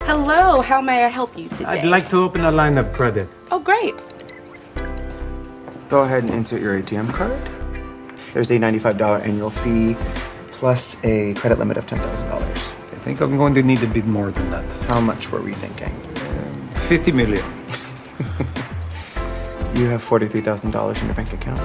Hello, how may I help you today? I'd like to open a line of credit. Oh, great. Go ahead and insert your ATM card. There's a $95 annual fee plus a credit limit of $10,000. I think I'm going to need a bit more than that. How much were we thinking? 50 million. You have $43,000 in your bank account.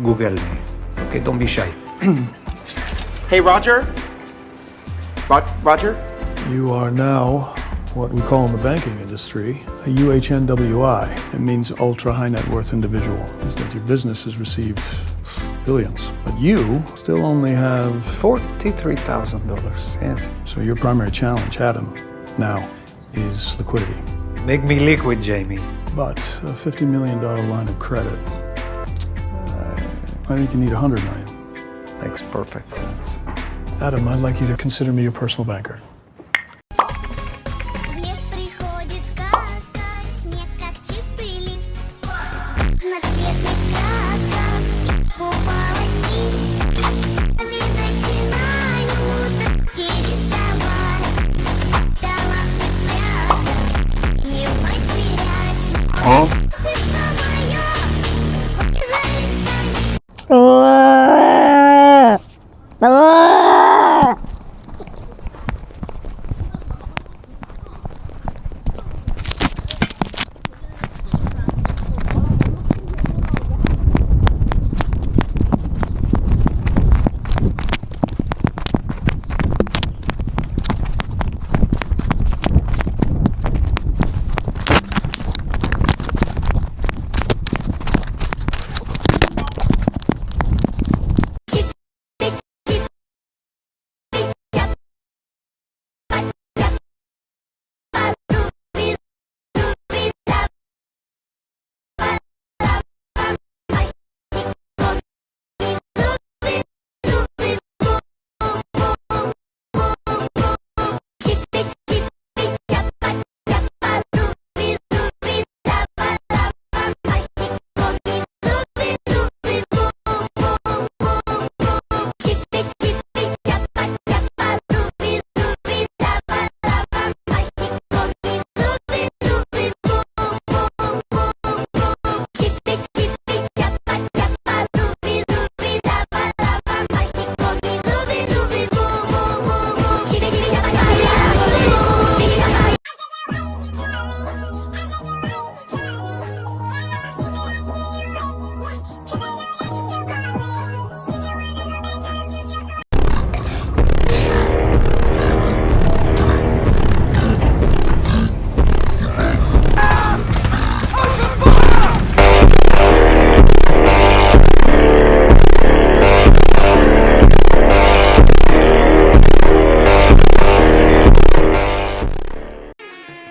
Google me. It's okay, don't be shy. Hey, Roger? Roger? You are now what we call in the banking industry a UHNWI. It means ultra high net worth individual. It means that your business has received billions, but you still only have $43,000, yes. So your primary challenge, Adam, now is liquidity. Make me liquid, Jamie. But a $50 million line of credit, I think you need $100 million. Makes perfect sense. Adam, I'd like you to consider me your personal banker.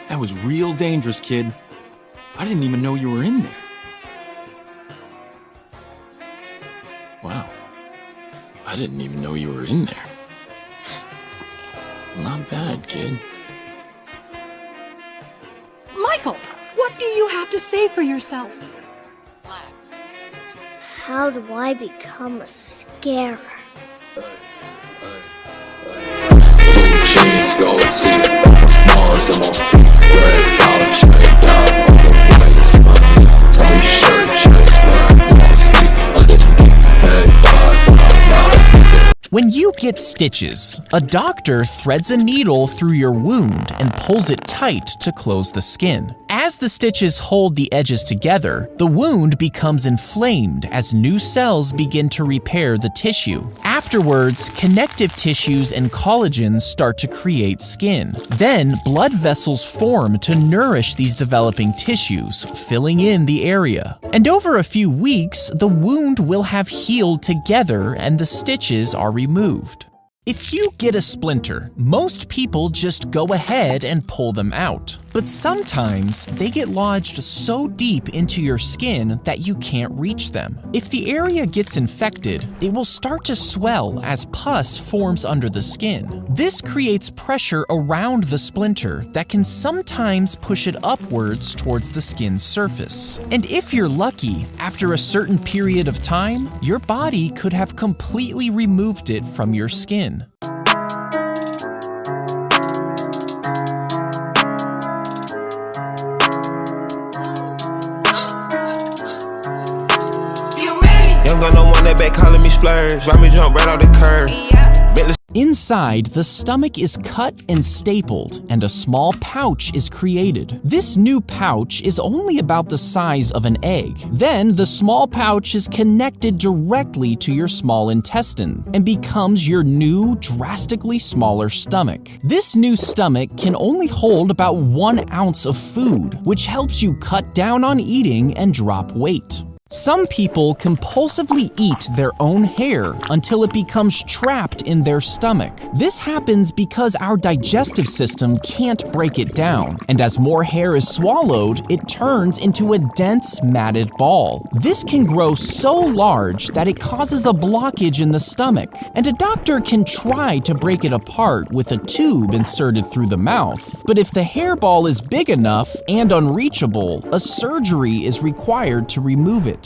That was real dangerous, kid. I didn't even know you were in there. Wow. I didn't even know you were in there. Not bad, kid. Michael, what do you have to say for yourself? How do I become a scarer? Jeans, gold teeth, Mars on my feet, red pouch, checked out on the place, my knees, Tommy shirt, chest line, long sleeve, underneath, head dive, When you get stitches, a doctor threads a needle through your wound and pulls it tight to close the skin. As the stitches hold the edges together, the wound becomes inflamed as new cells begin to repair the tissue. Afterwards, connective tissues and collagens start to create skin. Then, blood vessels form to nourish these developing tissues, filling in the area. And over a few weeks, the wound will have healed together and the stitches are removed. If you get a splinter, most people just go ahead and pull them out. But sometimes they get lodged so deep into your skin that you can't reach them. If the area gets infected, it will start to swell as pus forms under the skin. This creates pressure around the splinter that can sometimes push it upwards towards the skin's surface. And if you're lucky, after a certain period of time, your body could have completely removed it from your skin. young gun, no one that back calling me splurge. Ride me jump right off the curb. Inside, the stomach is cut and stapled, and a small pouch is created. This new pouch is only about the size of an egg. Then, the small pouch is connected directly to your small intestine and becomes your new, drastically smaller stomach. This new stomach can only hold about 1 ounce of food, which helps you cut down on eating and drop weight. Some people compulsively eat their own hair until it becomes trapped in their stomach. This happens because our digestive system can't break it down, and as more hair is swallowed, it turns into a dense, matted ball. This can grow so large that it causes a blockage in the stomach, and a doctor can try to break it apart with a tube inserted through the mouth. But if the hairball is big enough and unreachable, a surgery is required to remove it.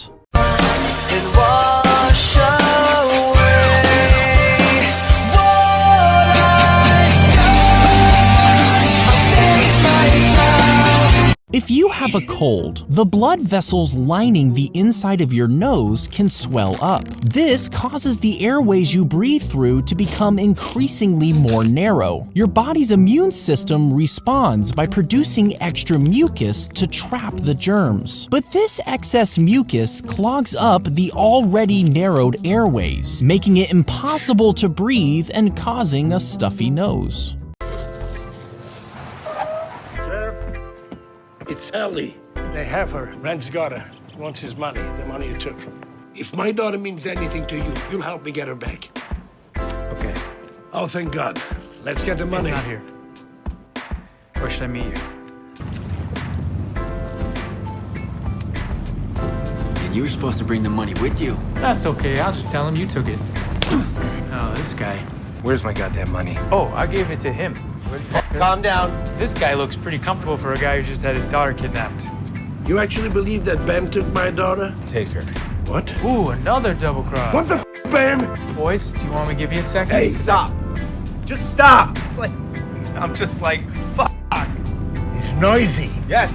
If you have a cold, the blood vessels lining the inside of your nose can swell up. This causes the airways you breathe through to become increasingly more narrow. Your body's immune system responds by producing extra mucus to trap the germs. But this excess mucus clogs up the already narrowed airways, making it impossible to breathe and causing a stuffy nose. It's Ellie. They have her. Brent's got her. He wants his money, the money you took. If my daughter means anything to you, you'll help me get her back. Okay. Oh, thank God. Let's get the money. He's not here. Where should I meet you? And you were supposed to bring the money with you. That's okay. I'll just tell him you took it. Oh, this guy. Where's my goddamn money? Oh, I gave it to him. Calm down. This guy looks pretty comfortable for a guy who just had his daughter kidnapped. You actually believe that Ben took my daughter? Take her. What? Ooh, another double cross. What the f, Ben? Boys, do you want me to give you a second? Hey, stop. Just stop. It's like, I'm just like, fuck. He's noisy. Yes.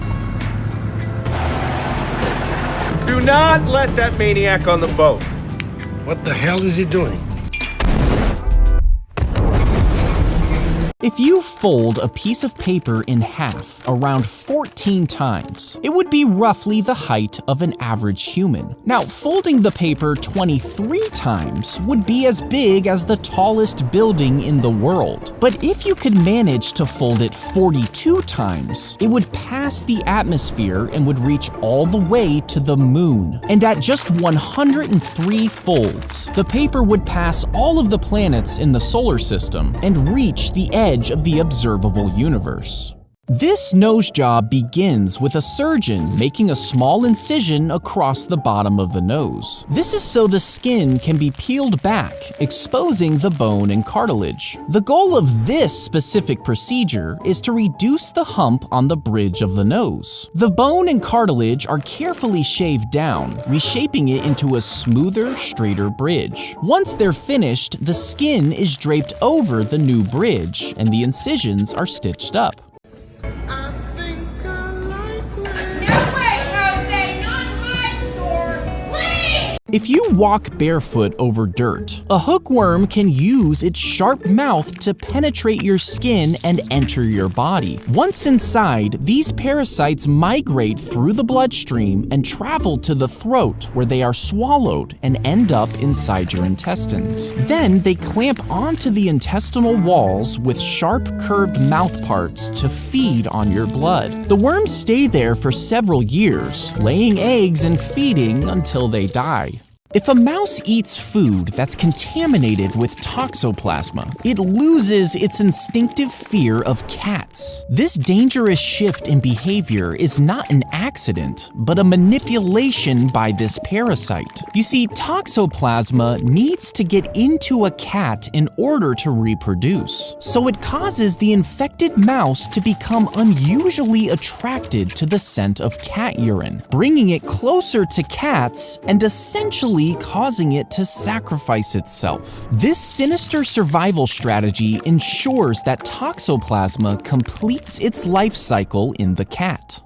Do not let that maniac on the boat. What the hell is he doing? If you fold a piece of paper in half around 14 times, it would be roughly the height of an average human. Now, folding the paper 23 times would be as big as the tallest building in the world. But if you could manage to fold it 42 times, it would pass the atmosphere and would reach all the way to the moon. And at just 103 folds, the paper would pass all of the planets in the solar system and reach the edge of the observable universe. This nose job begins with a surgeon making a small incision across the bottom of the nose. This is so the skin can be peeled back, exposing the bone and cartilage. The goal of this specific procedure is to reduce the hump on the bridge of the nose. The bone and cartilage are carefully shaved down, reshaping it into a smoother, straighter bridge. Once they're finished, the skin is draped over the new bridge, and the incisions are stitched up. If you walk barefoot over dirt, a hookworm can use its sharp mouth to penetrate your skin and enter your body. Once inside, these parasites migrate through the bloodstream and travel to the throat, where they are swallowed and end up inside your intestines. Then they clamp onto the intestinal walls with sharp, curved mouth parts to feed on your blood. The worms stay there for several years, laying eggs and feeding until they die. If a mouse eats food that's contaminated with toxoplasma, it loses its instinctive fear of cats. This dangerous shift in behavior is not an accident, but a manipulation by this parasite. You see, toxoplasma needs to get into a cat in order to reproduce, so it causes the infected mouse to become unusually attracted to the scent of cat urine, bringing it closer to cats and essentially causing it to sacrifice itself. This sinister survival strategy ensures that toxoplasma completes its life cycle in the cat.